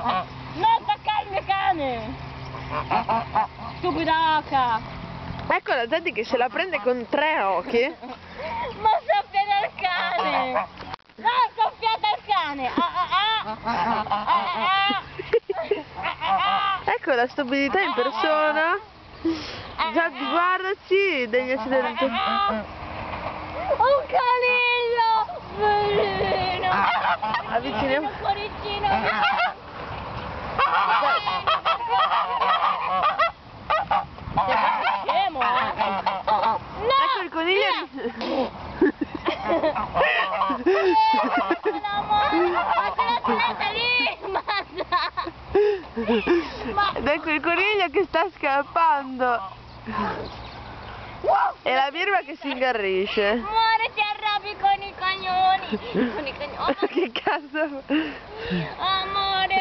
Non toccare il mio cane! Stupida oca! Ecco la Teddy che se la prende con 3 occhi. Ma soffiate al cane! No, soffiate al cane! Ecco la stupidità in persona. Già guardaci degli accidenti. Un coniglio! Bellino! Avviciniamo. Un cuoricino! Sei scemo, No! Ecco il coniglio. Ed ecco il coniglio che sta scappando. E la birba che si ingarrisce. Amore, ti arrabbi con i cagnoni. Con i cagnoni. Che cazzo? Amore,